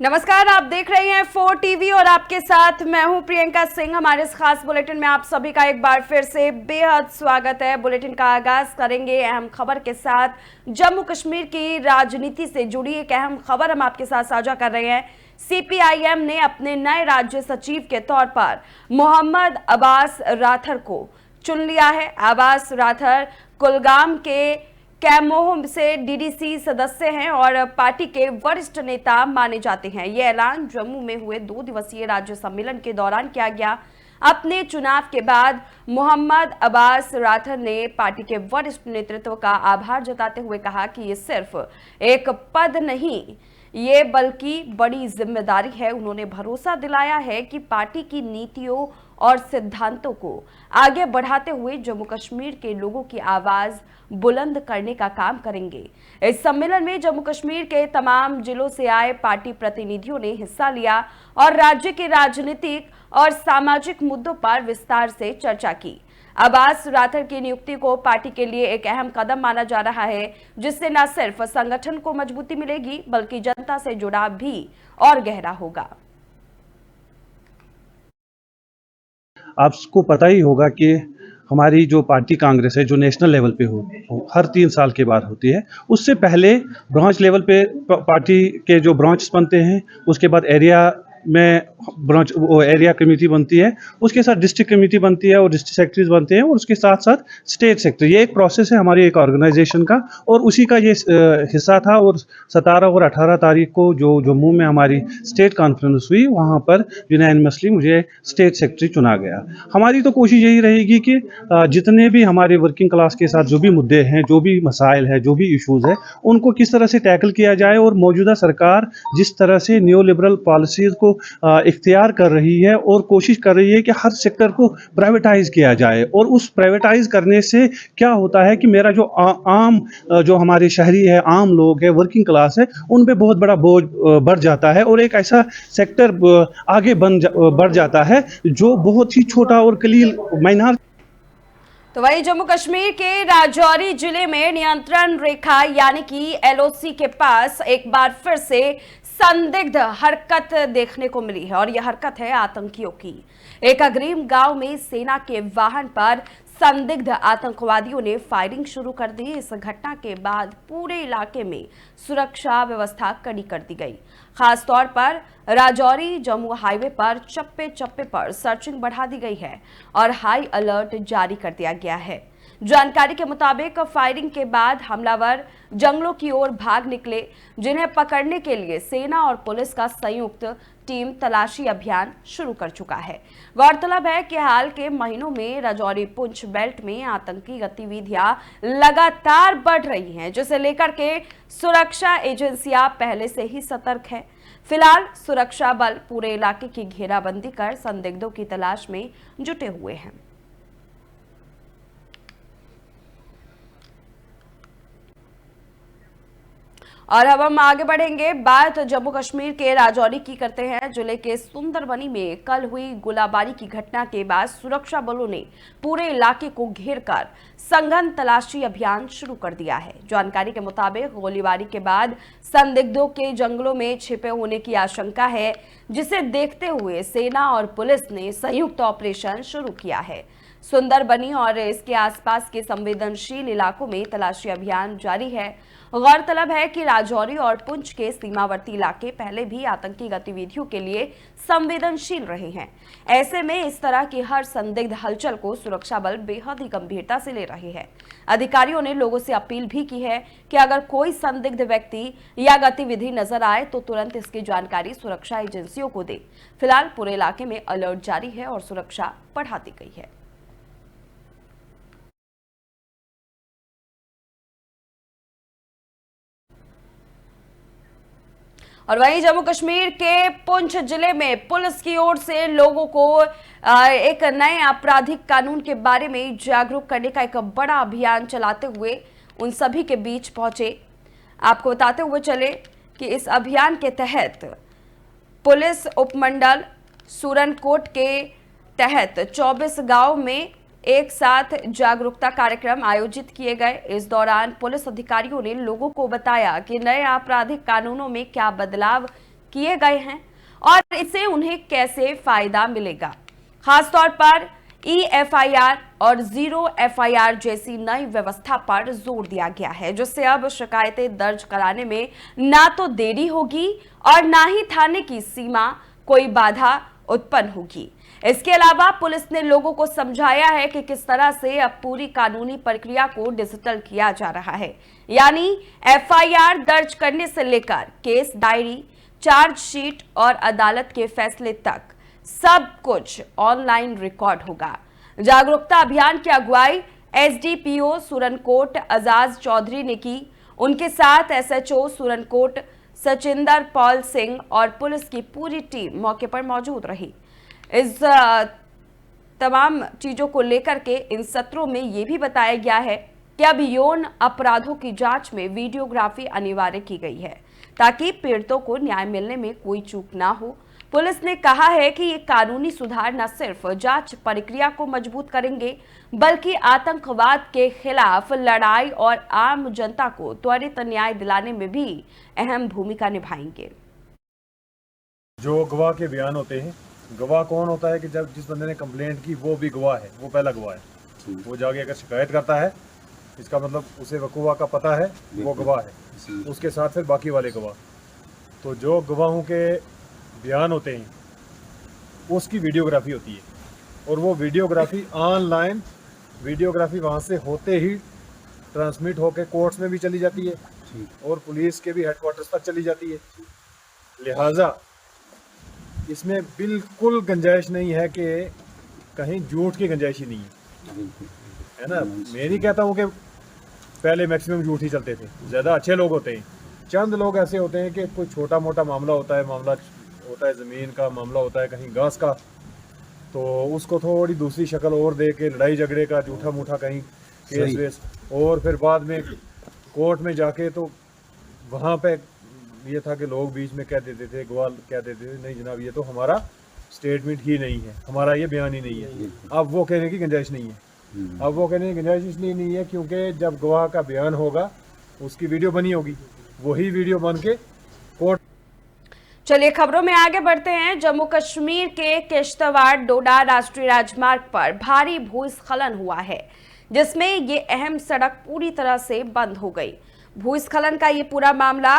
नमस्कार, आप देख रहे हैं 4 टीवी और आपके साथ मैं हूं प्रियंका सिंह। हमारे इस खास बुलेटिन में आप सभी का एक बार फिर से बेहद स्वागत है। बुलेटिन का आगाज करेंगे अहम खबर के साथ। जम्मू कश्मीर की राजनीति से जुड़ी एक अहम खबर हम आपके साथ साझा कर रहे हैं। सीपीआईएम ने अपने नए राज्य सचिव के तौर पर मोहम्मद अब्बास राथर को चुन लिया है। अब्बास राथर कुलगाम के कैमोह से डीडीसी सदस्य हैं और पार्टी के वरिष्ठ नेता माने जाते हैं। यह ऐलान जम्मू में हुए 2 दिवसीय राज्य सम्मेलन के दौरान किया गया। अपने चुनाव के बाद मोहम्मद अब्बास राथर ने पार्टी के वरिष्ठ नेतृत्व का आभार जताते हुए कहा कि ये सिर्फ एक पद नहीं, ये बल्कि बड़ी जिम्मेदारी है। उन्होंने भरोसा दिलाया है कि पार्टी की नीतियों और सिद्धांतों को आगे बढ़ाते हुए जम्मू कश्मीर के लोगों की आवाज बुलंद करने का काम करेंगे। इस सम्मेलन में जम्मू कश्मीर के तमाम जिलों से आए पार्टी प्रतिनिधियों ने हिस्सा लिया और राज्य के राजनीतिक और सामाजिक मुद्दों पर विस्तार से चर्चा की। अब्बास राथर की नियुक्ति को पार्टी के लिए एक अहम कदम माना जा रहा है, जिससे न सिर्फ संगठन को मजबूती मिलेगी बल्कि जनता से जुड़ाव भी और गहरा होगा। आपको पता ही होगा कि हमारी जो पार्टी कांग्रेस है, जो नेशनल लेवल पे हर 3 साल के बाद होती है, उससे पहले ब्रांच लेवल पे पार्टी के जो ब्रांच बनते हैं, उसके बाद एरिया में ब्रांच एरिया कमेटी बनती है, उसके साथ डिस्ट्रिक्ट कमेटी बनती है और डिस्ट्रिक्ट सेक्रेटरीज बनते हैं और उसके साथ साथ स्टेट सेक्रेटरी। ये एक प्रोसेस है हमारी एक ऑर्गेनाइजेशन का और उसी का ये हिस्सा था। और 17 और 18 तारीख को जो जम्मू में हमारी स्टेट कॉन्फ्रेंस हुई, वहाँ पर यूनानिमसली मुझे स्टेट सेक्रेटरी चुना गया। हमारी तो कोशिश यही रहेगी कि जितने भी हमारे वर्किंग क्लास के साथ जो भी मुद्दे हैं, जो भी मसाइल है, जो भी इश्यूज़ है, उनको किस तरह से टैकल किया जाए। और मौजूदा सरकार जिस तरह से न्यू लिबरल पॉलिसीज़ को इख्तियार कर रही है और कोशिश कर रही है कि हर सेक्टर को प्राइवेटाइज किया जाए, और उस प्राइवेटाइज करने से क्या होता है कि मेरा जो आम जो हमारे शहरी है, आम लोग है, वर्किंग क्लास है, उन पे बहुत बड़ा बोझ बढ़ जाता है और एक ऐसा सेक्टर आगे बढ़ जाता है जो बहुत ही छोटा और कलील माइनर। तो वहीं जम्मू कश्मीर के राजौरी जिले में नियंत्रण रेखा यानी कि एलओसी के पास एक बार फिर से संदिग्ध हरकत देखने को मिली है और यह हरकत है आतंकियों की। एक अग्रिम गांव में सेना के वाहन पर संदिग्ध आतंकवादियों ने फायरिंग शुरू कर दी। इस घटना के बाद पूरे इलाके में सुरक्षा व्यवस्था कड़ी कर दी गई। खास तौर पर राजौरी जम्मू हाईवे पर चप्पे चप्पे पर सर्चिंग बढ़ा दी गई है और हाई अलर्ट जारी कर दिया गया है। जानकारी के मुताबिक फायरिंग के बाद हमलावर जंगलों की ओर भाग निकले, जिन्हें पकड़ने के लिए सेना और पुलिस का संयुक्त टीम तलाशी अभियान शुरू कर चुका है। गौरतलब है कि हाल के महीनों में राजौरी पुंछ बेल्ट में आतंकी गतिविधियां लगातार बढ़ रही हैं, जिसे लेकर के सुरक्षा एजेंसियां पहले से ही सतर्क है। फिलहाल सुरक्षा बल पूरे इलाके की घेराबंदी कर संदिग्धों की तलाश में जुटे हुए हैं। और अब हम आगे बढ़ेंगे, बात जम्मू कश्मीर के राजौरी की करते हैं। जिले के सुंदरबनी में कल हुई गोलाबारी की घटना के बाद सुरक्षा बलों ने पूरे इलाके को घेरकर सघन तलाशी अभियान शुरू कर दिया है। जानकारी के मुताबिक गोलीबारी के बाद संदिग्धों के जंगलों में छिपे होने की आशंका है, जिसे देखते हुए सेना और पुलिस ने संयुक्त ऑपरेशन शुरू किया है। सुंदरबनी और इसके आसपास के संवेदनशील इलाकों में तलाशी अभियान जारी है। गौरतलब है कि राजौरी और पुंछ के सीमावर्ती इलाके पहले भी आतंकी गतिविधियों के लिए संवेदनशील रहे हैं। ऐसे में इस तरह की हर संदिग्ध हलचल को सुरक्षा बल बेहद ही गंभीरता से ले रहे हैं। अधिकारियों ने लोगों से अपील भी की है कि अगर कोई संदिग्ध व्यक्ति या गतिविधि नजर आए तो तुरंत इसकी जानकारी सुरक्षा एजेंसियों को दे। फिलहाल पूरे इलाके में अलर्ट जारी है और सुरक्षा बढ़ा दी गई है। और वहीं जम्मू कश्मीर के पुंछ जिले में पुलिस की ओर से लोगों को एक नए आपराधिक कानून के बारे में जागरूक करने का एक बड़ा अभियान चलाते हुए उन सभी के बीच पहुंचे। आपको बताते हुए चले कि इस अभियान के तहत पुलिस उपमंडल सूरनकोट के तहत 24 गांव में एक साथ जागरूकता कार्यक्रम आयोजित किए गए। इस दौरान पुलिस अधिकारियों ने लोगों को बताया कि नए आपराधिक कानूनों में क्या बदलाव किए गए हैं और इससे उन्हें कैसे फायदा मिलेगा। खासतौर पर EFIR और जीरो FIR जैसी नई व्यवस्था पर जोर दिया गया है, जिससे अब शिकायतें दर्ज कराने में ना तो देरी होगी और ना ही थाने की सीमा कोई बाधा उत्पन्न होगी। इसके अलावा पुलिस ने लोगों को समझाया है कि किस तरह से अब पूरी कानूनी प्रक्रिया को डिजिटल किया जा रहा है, यानी FIR दर्ज करने से लेकर केस डायरी, चार्जशीट और अदालत के फैसले तक सब कुछ ऑनलाइन रिकॉर्ड होगा। जागरूकता अभियान की अगुवाई SDPO सुरनकोट अजाज चौधरी ने की। उनके साथ SHO सुरनकोट सचिंदर पॉल सिंह और पुलिस की पूरी टीम मौके पर मौजूद रही। इस तमाम चीजों को लेकर के इन सत्रों में यह भी बताया गया है कि अब यौन अपराधों की जांच में वीडियोग्राफी अनिवार्य की गई है, ताकि पीड़ितों को न्याय मिलने में कोई चूक ना हो। पुलिस ने कहा है कि ये कानूनी सुधार न सिर्फ जांच प्रक्रिया को मजबूत करेंगे, बल्कि आतंकवाद के खिलाफ लड़ाई और आम जनता को त्वरित न्याय दिलाने में भी अहम भूमिका निभाएंगे। जो गवाह के बयान होते हैं, गवाह कौन होता है कि जब जिस बंदे ने कंप्लेंट की वो भी गवाह है, वो पहला गवाह है। वो जाके अगर शिकायत करता है, इसका मतलब उसे वकूआ का पता है, वो गवाह है। उसके साथ फिर बाकी वाले गवाह। तो जो गवाहों के बयान होते हैं उसकी वीडियोग्राफी होती है, और वो वीडियोग्राफी ऑनलाइन वीडियोग्राफी वहाँ से होते ही ट्रांसमिट होकर कोर्ट्स में भी चली जाती है और पुलिस के भी हेडक्वार्टर्स तक चली जाती है। लिहाजा इसमें बिल्कुल गुंजाइश नहीं है कि कहीं झूठ की गुंजाइश ही नहीं है ना। मैं नहीं कहता हूँ कि पहले मैक्सिमम झूठ ही चलते थे, ज़्यादा अच्छे लोग होते हैं। चंद लोग ऐसे होते हैं कि कोई छोटा मोटा मामला होता है ज़मीन का मामला होता है, कहीं घास का, तो उसको थोड़ी दूसरी शक्ल और दे के लड़ाई झगड़े का झूठा मूठा कहीं केस वेस, और फिर बाद में कोर्ट में जाके तो वहाँ पे ये था कि लोग बीच में कह देते थे, गवाह कह देते थे, नहीं जनाब ये तो हमारा स्टेटमेंट ही नहीं है, हमारा ये बयान ही नहीं है। अब वो कहने की गुंजाइश नहीं है। अब वो कहने की गुंजाइश इसलिए नहीं है क्योंकि जब गवाह का बयान होगा उसकी वीडियो बनी होगी, वही वीडियो बन के कोर्ट। चलिए खबरों में आगे बढ़ते हैं। जम्मू कश्मीर के किश्तवाड़ डोडा राष्ट्रीय राजमार्ग पर भारी भूस्खलन हुआ है, जिसमें ये अहम सड़क पूरी तरह से बंद हो गई। भूस्खलन का ये पूरा मामला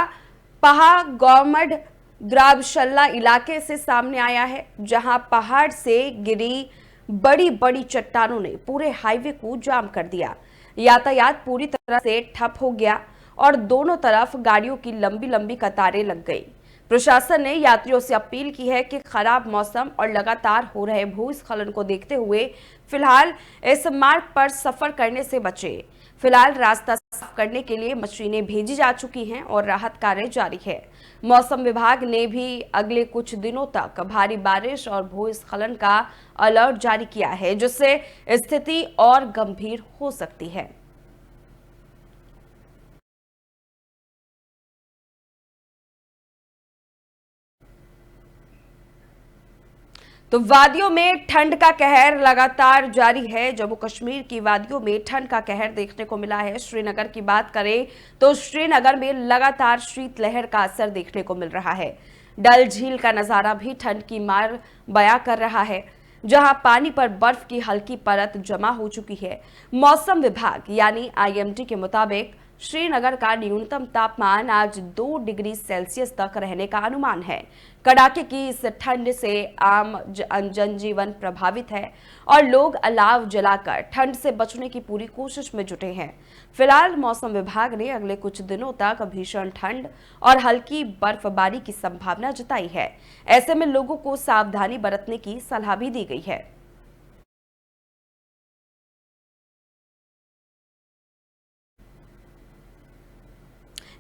पहा गौमड द्राबशल्ला इलाके से सामने आया है, जहां पहाड़ से गिरी बड़ी बड़ी चट्टानों ने पूरे हाईवे को जाम कर दिया। यातायात पूरी तरह से ठप हो गया और दोनों तरफ गाड़ियों की लंबी लंबी कतारें लग गई। प्रशासन ने यात्रियों से अपील की है कि खराब मौसम और लगातार हो रहे भूस्खलन को देखते हुए फिलहाल इस मार्ग पर सफर करने से बचे। फिलहाल रास्ता साफ करने के लिए मशीनें भेजी जा चुकी हैं और राहत कार्य जारी है। मौसम विभाग ने भी अगले कुछ दिनों तक भारी बारिश और भूस्खलन का अलर्ट जारी किया है, जिससे स्थिति और गंभीर हो सकती है। तो वादियों में ठंड का कहर लगातार जारी है। जम्मू कश्मीर की वादियों में ठंड का कहर देखने को मिला है। श्रीनगर की बात करें तो श्रीनगर में लगातार शीतलहर का असर देखने को मिल रहा है। डल झील का नजारा भी ठंड की मार बयां कर रहा है, जहां पानी पर बर्फ की हल्की परत जमा हो चुकी है। मौसम विभाग यानी IMD के मुताबिक श्रीनगर का न्यूनतम तापमान आज 2 डिग्री सेल्सियस तक रहने का अनुमान है। कड़ाके की इस ठंड से आम जनजीवन प्रभावित है और लोग अलाव जलाकर ठंड से बचने की पूरी कोशिश में जुटे हैं। फिलहाल मौसम विभाग ने अगले कुछ दिनों तक भीषण ठंड और हल्की बर्फबारी की संभावना जताई है। ऐसे में लोगों को सावधानी बरतने की सलाह भी दी गई है।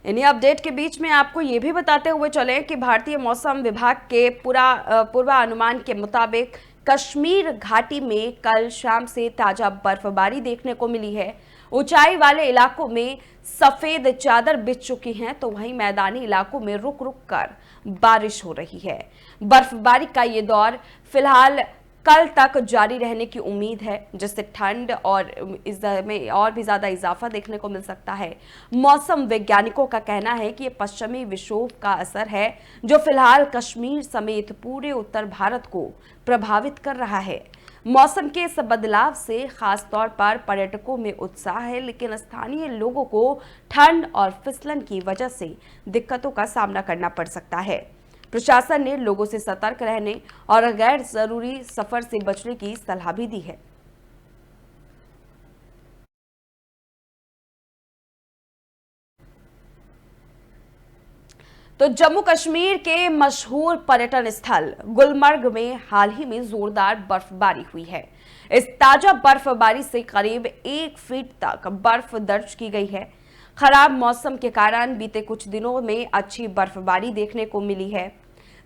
इन्हीं अपडेट के बीच में आपको ये भी बताते हुए चले कि भारतीय मौसम विभाग के पूर्वानुमान के मुताबिक कश्मीर घाटी में कल शाम से ताजा बर्फबारी देखने को मिली है। ऊंचाई वाले इलाकों में सफेद चादर बिछ चुकी हैं, तो वहीं मैदानी इलाकों में रुक रुक कर बारिश हो रही है। बर्फबारी का ये दौर फिलहाल कल तक जारी रहने की उम्मीद है, जिससे ठंड और में और भी ज्यादा इजाफा देखने को मिल सकता है। मौसम वैज्ञानिकों का कहना है कि ये पश्चिमी विक्षोभ का असर है, जो फिलहाल कश्मीर समेत पूरे उत्तर भारत को प्रभावित कर रहा है। मौसम के इस बदलाव से खास तौर पर पर्यटकों में उत्साह है, लेकिन स्थानीय लोगों को ठंड और फिसलन की वजह से दिक्कतों का सामना करना पड़ सकता है। प्रशासन ने लोगों से सतर्क रहने और गैर जरूरी सफर से बचने की सलाह भी दी है। तो जम्मू कश्मीर के मशहूर पर्यटन स्थल गुलमर्ग में हाल ही में जोरदार बर्फबारी हुई है। इस ताजा बर्फबारी से करीब 1 फीट तक बर्फ दर्ज की गई है। खराब मौसम के कारण बीते कुछ दिनों में अच्छी बर्फबारी देखने को मिली है,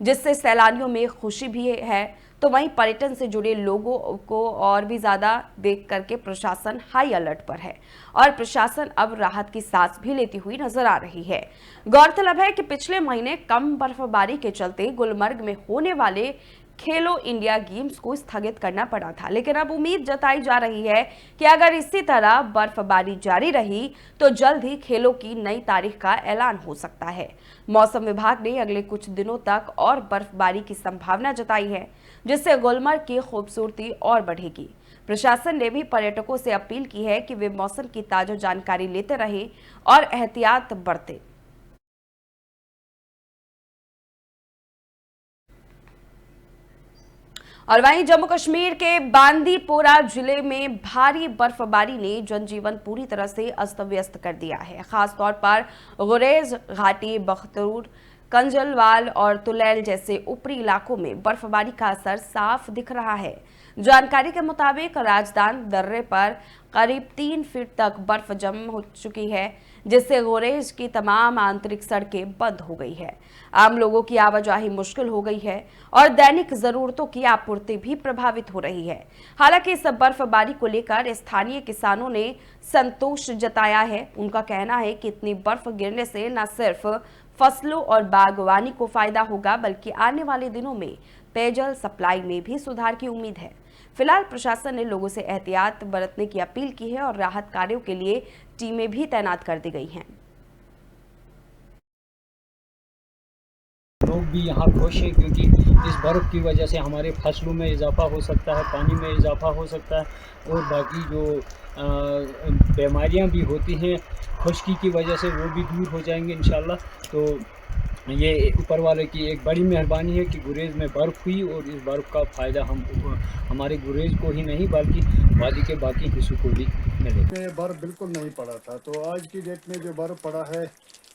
जिससे सैलानियों में खुशी भी है। तो वहीं पर्यटन से जुड़े लोगों को और भी ज्यादा देख करके प्रशासन हाई अलर्ट पर है और प्रशासन अब राहत की सांस भी लेती हुई नजर आ रही है। गौरतलब है कि पिछले महीने कम बर्फबारी के चलते गुलमर्ग में होने वाले खेलो इंडिया गेम्स को स्थगित करना पड़ा था, लेकिन अब उम्मीद जताई जा रही है कि अगर इसी तरह बर्फबारी जारी रही तो जल्द ही खेलों की नई तारीख का ऐलान हो सकता है। मौसम विभाग ने अगले कुछ दिनों तक और बर्फबारी की संभावना जताई है, जिससे गुलमर्ग की खूबसूरती और बढ़ेगी। प्रशासन ने भी पर्यटकों से अपील की है कि वे मौसम की ताजा जानकारी लेते रहें और एहतियात बरतें। और वहीं जम्मू कश्मीर के बांदीपोरा जिले में भारी बर्फबारी ने जनजीवन पूरी तरह से अस्त व्यस्त कर दिया है। खास तौर पर गुरेज घाटी, बख्तूर, कंजलवाल और तुलैल जैसे ऊपरी इलाकों में बर्फबारी का असर साफ दिख रहा है। जानकारी के मुताबिक राजधान दर्रे पर करीब 3 फीट तक बर्फ जम हो चुकी है, जिससे गुरेज की तमाम आंतरिक सड़कें बंद हो गई है। आम लोगों की आवाजाही मुश्किल हो गई है और दैनिक जरूरतों की आपूर्ति भी प्रभावित हो रही है। हालांकि इस बर्फबारी को लेकर स्थानीय किसानों ने संतोष जताया है। उनका कहना है कि इतनी बर्फ गिरने से न सिर्फ फसलों और बागवानी को फायदा होगा, बल्कि आने वाले दिनों में पेयजल सप्लाई में भी सुधार की उम्मीद है। फिलहाल प्रशासन ने लोगों से एहतियात बरतने की अपील की है और राहत कार्यों के लिए टीमें भी तैनात कर दी गई हैं। लोग भी यहाँ खुश हैं क्योंकि इस बर्फ़ की वजह से हमारे फसलों में इजाफा हो सकता है, पानी में इजाफा हो सकता है और बाकी जो बीमारियाँ भी होती हैं खुश्की की वजह से वो भी दूर हो जाएंगे इंशाल्लाह। तो ये ऊपर वाले की एक बड़ी मेहरबानी है कि गुरेज में बर्फ़ हुई और इस बर्फ़ का फ़ायदा हम हमारे गुरेज को ही नहीं बल्कि वादी के बाकी हिस्सों को भी मिले। बर्फ़ बिल्कुल नहीं पड़ा था, तो आज की डेट में जो बर्फ़ पड़ा है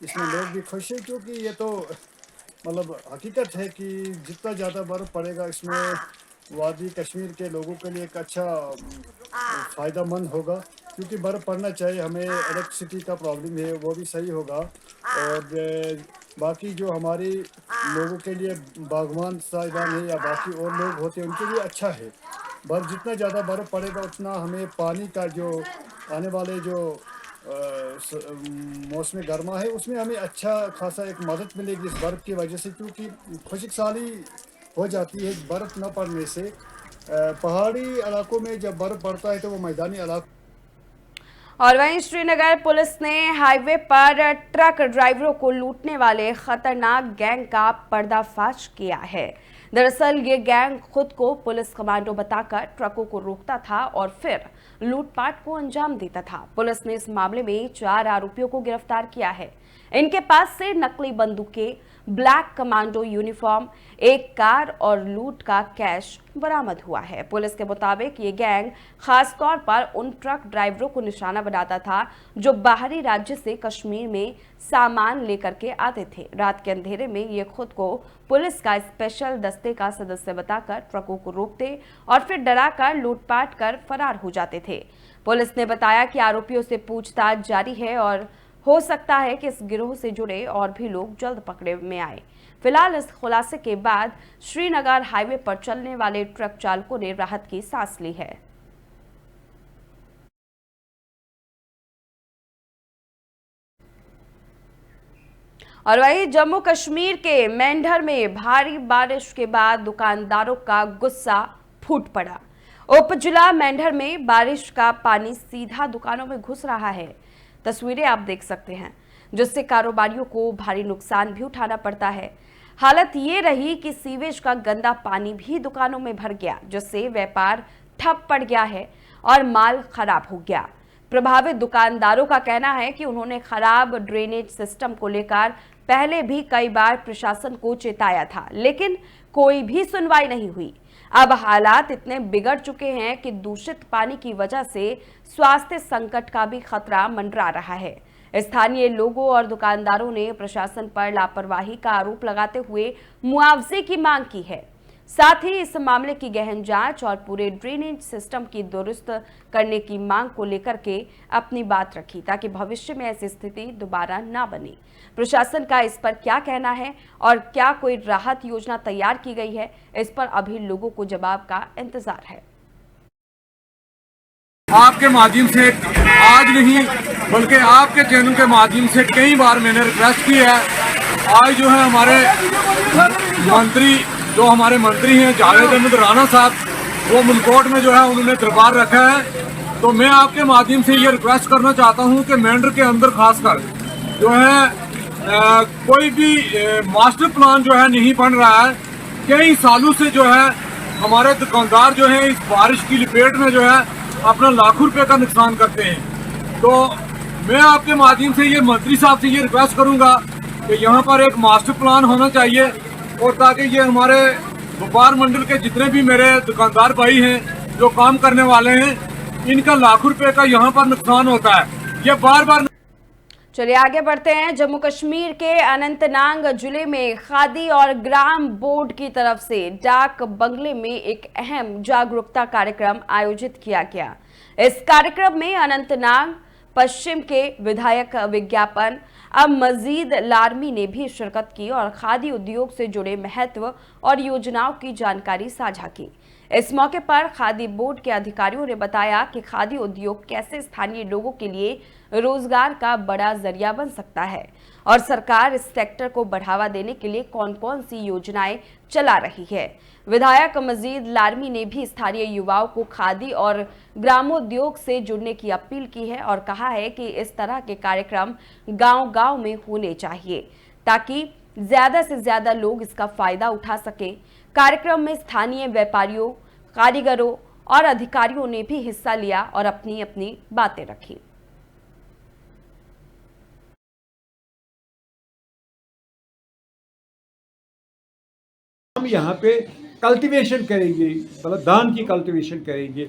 इसमें लोग भी खुश हैं, क्योंकि ये तो मतलब हकीकत है कि जितना ज़्यादा बर्फ़ पड़ेगा इसमें वादी कश्मीर के लोगों के लिए एक अच्छा फ़ायदेमंद होगा, क्योंकि बर्फ़ पड़ना चाहिए। हमें इलेक्ट्रिसिटी का प्रॉब्लम है वो भी सही होगा और बाकी जो हमारी लोगों के लिए बागवान साहिबान है या बाकी और लोग होते हैं उनके लिए अच्छा है। बर्फ़ जितना ज़्यादा बर्फ़ पड़ेगा उतना हमें पानी का जो आने वाले जो मौसम गर्मा है उसमें हमें अच्छा खासा एक मदद मिलेगी इस बर्फ़ की वजह से, क्योंकि खुशक साली हो जाती है बर्फ़ न पड़ने से। पहाड़ी इलाकों में जब बर्फ़ पड़ता है तो वो मैदानी इलाकों। और वहीं श्रीनगर पुलिस ने हाईवे पर ट्रक ड्राइवरों को लूटने वाले खतरनाक गैंग का पर्दाफाश किया है। दरअसल ये गैंग खुद को पुलिस कमांडो बताकर ट्रकों को रोकता था और फिर लूटपाट को अंजाम देता था। पुलिस ने इस मामले में 4 आरोपियों को गिरफ्तार किया है। इनके पास से नकली बंदूकें, ब्लैक कमांडो यूनिफॉर्म, एक कार और लूट का कैश बरामद हुआ है। पुलिस के मुताबिक ये गैंग खास तौर पर उन ट्रक ड्राइवरों को निशाना बनाता था जो बाहरी राज्य से कश्मीर में सामान लेकर के आते थे। रात के अंधेरे में ये खुद को पुलिस का स्पेशल दस्ते का सदस्य बताकर ट्रकों को रोकते और फिर डराकर लूटपाट कर फरार हो जाते थे। पुलिस ने बताया कि आरोपियों से पूछताछ जारी है और हो सकता है कि इस गिरोह से जुड़े और भी लोग जल्द पकड़े में आए। फिलहाल इस खुलासे के बाद श्रीनगर हाईवे पर चलने वाले ट्रक चालकों ने राहत की सांस ली है। और वहीं जम्मू कश्मीर के मेंढर में भारी बारिश के बाद दुकानदारों का गुस्सा फूट पड़ा। उप जिला मेंढर में बारिश का पानी सीधा दुकानों में घुस रहा है। तस्वीरें आप देख सकते हैं, जिससे कारोबारियों को भारी नुकसान भी उठाना पड़ता है। हालत ये रही कि सीवेज का गंदा पानी भी दुकानों में भर गया, जिससे व्यापार ठप पड़ गया है और माल खराब हो गया। प्रभावित दुकानदारों का कहना है कि उन्होंने खराब ड्रेनेज सिस्टम को लेकर पहले भी कई बार प्रशासन को चेताया था, लेकिन कोई भी सुनवाई नहीं हुई। अब हालात इतने बिगड़ चुके हैं कि दूषित पानी की वजह से स्वास्थ्य संकट का भी खतरा मंडरा रहा है। स्थानीय लोगों और दुकानदारों ने प्रशासन पर लापरवाही का आरोप लगाते हुए मुआवजे की मांग की है। साथ ही इस मामले की गहन जांच और पूरे ड्रेनेज सिस्टम की दुरुस्त करने की मांग को लेकर के अपनी बात रखी, ताकि भविष्य में ऐसी स्थिति दोबारा ना बने। प्रशासन का इस पर क्या कहना है और क्या कोई राहत योजना तैयार की गई है, इस पर अभी लोगों को जवाब का इंतजार है। आपके माध्यम से आज नहीं बल्कि आपके चैनल के माध्यम से कई बार मैंने रिक्वेस्ट की है। आज जो है हमारे मंत्री हैं जावेद अहमद राणा साहब, वो मुनकोट में जो है उन्होंने दरबार रखा है। तो मैं आपके माध्यम से ये रिक्वेस्ट करना चाहता हूँ कि मेंढर के अंदर खासकर जो है कोई भी मास्टर प्लान जो है नहीं बन रहा है। कई सालों से जो है हमारे दुकानदार जो है इस बारिश की लपेट में जो है अपना लाखों रुपए का नुकसान करते हैं। तो मैं आपके माध्यम से ये मंत्री साहब से ये रिक्वेस्ट करूंगा कि यहाँ पर एक मास्टर प्लान होना चाहिए, और ताकि ये हमारे व्यापार मंडल के जितने भी मेरे दुकानदार भाई हैं जो काम करने वाले हैं, इनका लाखों रुपए का यहाँ पर नुकसान होता है। ये बार बार। चलिए आगे बढ़ते हैं। जम्मू कश्मीर के अनंतनाग जिले में खादी और ग्राम बोर्ड की तरफ से डाक बंगले में एक अहम जागरूकता कार्यक्रम आयोजित किया गया। इस कार्यक्रम में अनंतनाग पश्चिम के विधायक विज्ञापन अब मजीद लारमी ने भी शिरकत की और खादी उद्योग से जुड़े महत्व और योजनाओं की जानकारी साझा की। इस मौके पर खादी बोर्ड के अधिकारियों ने बताया कि खादी उद्योग कैसे स्थानीय लोगों के लिए रोजगार का बड़ा जरिया बन सकता है और सरकार इस सेक्टर को बढ़ावा देने के लिए कौन कौन सी योजनाएं चला रही है। विधायक मजीद लारमी ने भी स्थानीय युवाओं को खादी और ग्रामोद्योग से जुड़ने की अपील की है और कहा है कि इस तरह के कार्यक्रम गांव-गांव में होने चाहिए ताकि ज्यादा से ज्यादा लोग इसका फायदा उठा सके। कार्यक्रम में स्थानीय व्यापारियों, कारीगरों और अधिकारियों ने भी हिस्सा लिया और अपनी अपनी बातें रखी। हम यहाँ पे कल्टीवेशन करेंगे, मतलब धान की कल्टीवेशन करेंगे।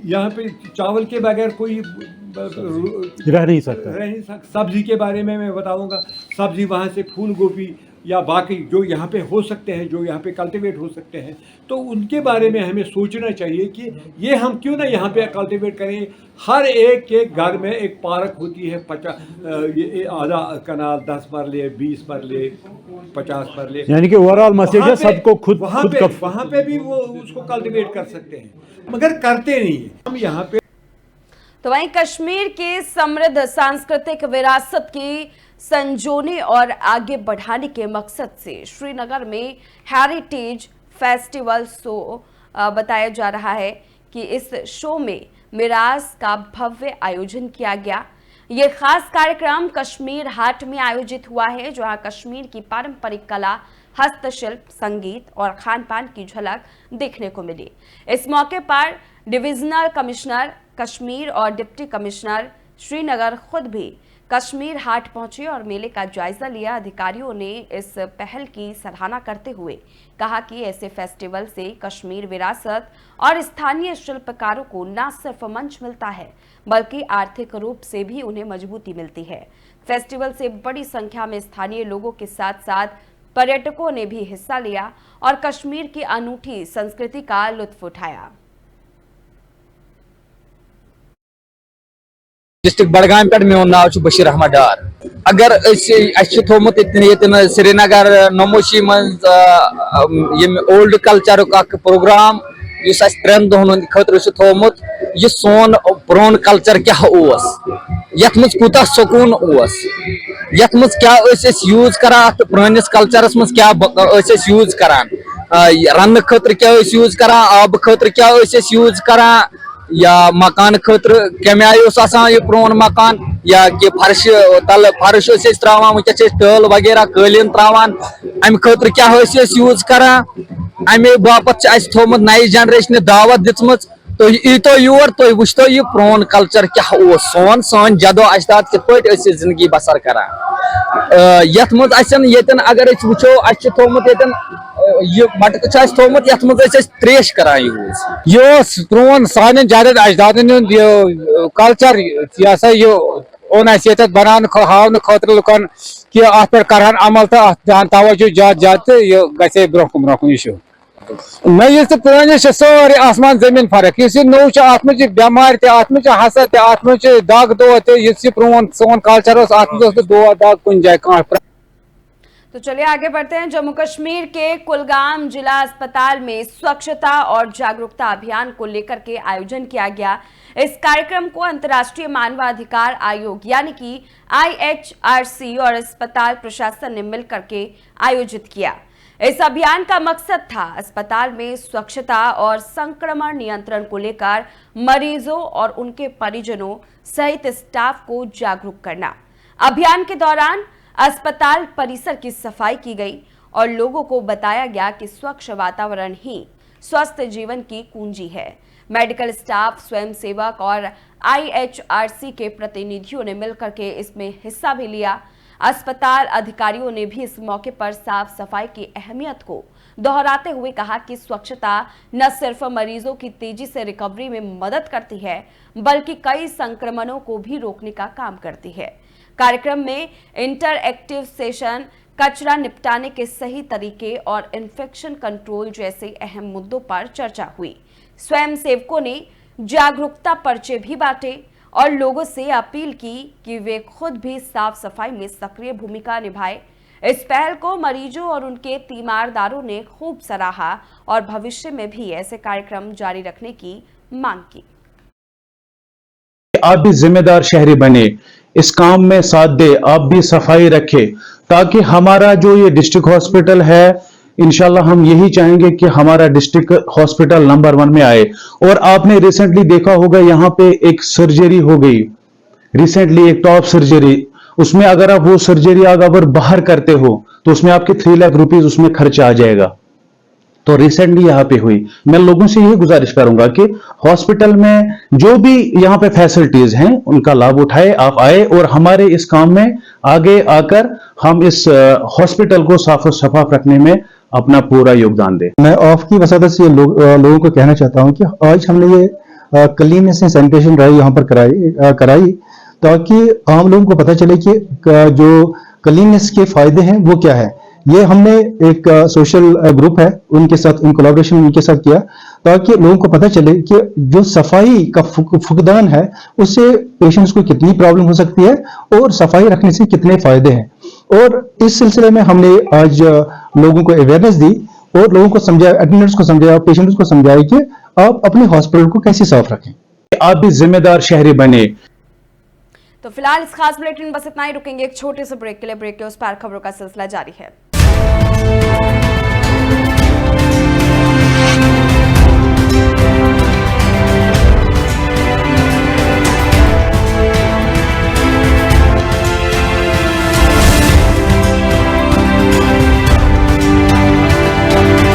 यहाँ पे चावल के बगैर कोई रह नहीं सकता। सब्जी के बारे में मैं बताऊंगा। सब्जी वहाँ से फूल गोभी या बाकी जो यहाँ पे हो सकते हैं, जो यहाँ पे कल्टीवेट हो सकते हैं, तो उनके बारे में हमें सोचना चाहिए कि ये हम क्यों ना यहाँ पे कल्टीवेट करें। हर एक के घर में एक पार्क होती है, 50 आधा कनाल, 10 मरले, 20 मरले, 50 मरले, यानी कि ओवरऑल मैसेज है सबको खुद वहाँ पे भी वो उसको कल्टीवेट कर सकते हैं, मगर करते नहीं है। हम यहाँ पे तो वहीं कश्मीर की समृद्ध सांस्कृतिक विरासत की संजोने और आगे बढ़ाने के मकसद से श्रीनगर में हेरिटेज फेस्टिवल शो बताया जा रहा है कि इस शो में मिराज का भव्य आयोजन किया गया। ये खास कार्यक्रम कश्मीर हाट में आयोजित हुआ है, जहां कश्मीर की पारंपरिक कला, हस्तशिल्प, संगीत और खान पान की झलक देखने को मिली। इस मौके पर डिविजनल कमिश्नर कश्मीर और डिप्टी कमिश्नर श्रीनगर खुद भी कश्मीर हाट पहुंचे और मेले का जायजा लिया। अधिकारियों ने इस पहल की सराहना करते हुए कहा कि ऐसे फेस्टिवल से कश्मीर विरासत और स्थानीय शिल्पकारों को न सिर्फ मंच मिलता है बल्कि आर्थिक रूप से भी उन्हें मजबूती मिलती है। फेस्टिवल से बड़ी संख्या में स्थानीय लोगों के साथ साथ पर्यटकों ने भी हिस्सा लिया और कश्मीर की अनूठी संस्कृति का लुत्फ उठाया। डिस्ट्रिक्ट बडगाम पे मेन नाव बशीर अहमद डार। अगर थोमुत श्रीनगर नमोशी मज ओल्ड कल्चर प्रोग्राम इस 3 दोहन खतर थोमुत यह सोन प्रोन कल्चर क्या यथ मज कूता सकून यथ मज क्या यूज करान पुरानिस कल्चरस मज क्या यूज करान रन खतर क्या यूज करा, आब खतर क्या यूज करा, या मकान खतर कम आय यह प्रोन मकान, या कि फर्श तल फर्श त्रावान वनकस टल वगैरह कालीन त्रावान, अम खतर क्या यूज करा, अमे बापत थोमुत नई जनरेशन दावत दित्म। तो ईतो योर तो वुचतो यह प्रोन कल्चर क्या सन जदो अजदाद कित पे जिंदगी बसर करान। यथ मज अगर वो थोमुत यह मटक थोमुत यथ मज त्रेश करान यूज। यह प्रोन सान जायद अजदादन कल्चर यह हसा यह ओन बनान हावन खतर लुकन कि अत पे कर अमल तो अत तवज्जो ज्यादा तो यह गसे ब्रोह कुन यह नयस तो पुरानिस सारे आसमान जमीन फर्क। इस नौ अत मज बेमार अत मज हसद अत मज दाग दो प्रोन सोन कल्चर अत मज दो दाग कुन जाए कह। तो चलिए आगे बढ़ते हैं। जम्मू कश्मीर के कुलगाम जिला अस्पताल में स्वच्छता और जागरूकता अभियान को लेकर के आयोजन किया गया। इस कार्यक्रम को अंतर्राष्ट्रीय मानवाधिकार आयोग यानी कि IHRC और अस्पताल प्रशासन ने मिलकर के आयोजित किया। इस अभियान का मकसद था अस्पताल में स्वच्छता और संक्रमण नियंत्रण को लेकर मरीजों और उनके परिजनों सहित स्टाफ को जागरूक करना। अभियान के दौरान अस्पताल परिसर की सफाई की गई और लोगों को बताया गया कि स्वच्छ वातावरण ही स्वस्थ जीवन की कुंजी है। मेडिकल स्टाफ, स्वयंसेवक और IHRC के प्रतिनिधियों ने मिलकर के इसमें हिस्सा भी लिया। अस्पताल अधिकारियों ने भी इस मौके पर साफ सफाई की अहमियत को दोहराते हुए कहा कि स्वच्छता न सिर्फ मरीजों की तेजी से रिकवरी में मदद करती है बल्कि कई संक्रमणों को भी रोकने का काम करती है। कार्यक्रम में इंटरएक्टिव सेशन, कचरा निपटाने के सही तरीके और इन्फेक्शन कंट्रोल जैसे अहम मुद्दों पर चर्चा हुई। स्वयंसेवकों ने जागरूकता पर्चे भी बांटे और लोगों से अपील की कि वे खुद भी साफ सफाई में सक्रिय भूमिका निभाएं। इस पहल को मरीजों और उनके तीमारदारों ने खूब सराहा और भविष्य में भी ऐसे कार्यक्रम जारी रखने की मांग की। आप भी जिम्मेदार शहरी बने, इस काम में साथ दे, आप भी सफाई रखें ताकि हमारा जो ये डिस्ट्रिक्ट हॉस्पिटल है इंशाल्लाह हम यही चाहेंगे कि हमारा डिस्ट्रिक्ट हॉस्पिटल नंबर 1 में आए। और आपने रिसेंटली देखा होगा यहाँ पे एक सर्जरी हो गई, रिसेंटली एक टॉप सर्जरी, उसमें अगर आप वो सर्जरी अगर बाहर करते हो तो उसमें आपके 3 लाख रुपीस उसमें खर्चा आ जाएगा। तो रिसेंटली यहाँ पे हुई। मैं लोगों से यही गुजारिश करूंगा कि हॉस्पिटल में जो भी यहाँ पे फैसिलिटीज हैं उनका लाभ उठाए, आप आए और हमारे इस काम में आगे आकर हम इस हॉस्पिटल को साफ और शफाफ रखने में अपना पूरा योगदान दें। मैं ऑफ की वजह से लोगों को कहना चाहता हूं कि आज हमने ये क्लीननेस एंड सैनिटेशन ड्राइव यहाँ पर कराई ताकि आम लोगों को पता चले कि जो क्लीननेस के फायदे हैं वो क्या है। ये हमने एक सोशल ग्रुप है उनके साथ इन कोलैबोरेशन उनके साथ किया ताकि लोगों को पता चले कि जो सफाई का फुकदान है उससे पेशेंट्स को कितनी प्रॉब्लम हो सकती है और सफाई रखने से कितने फायदे हैं। और इस सिलसिले में हमने आज लोगों को अवेयरनेस दी और लोगों को समझाया, अटेंडेंट्स को समझाया, पेशेंट्स को समझाया कि आप अपने हॉस्पिटल को कैसे साफ रखें। आप भी जिम्मेदार शहरी बने। तो फिलहाल इस खास बुलेटिन बस इतना ही। रुकेंगे एक छोटे से ब्रेक के लिए। ब्रेक के उस पार खबरों का सिलसिला जारी है।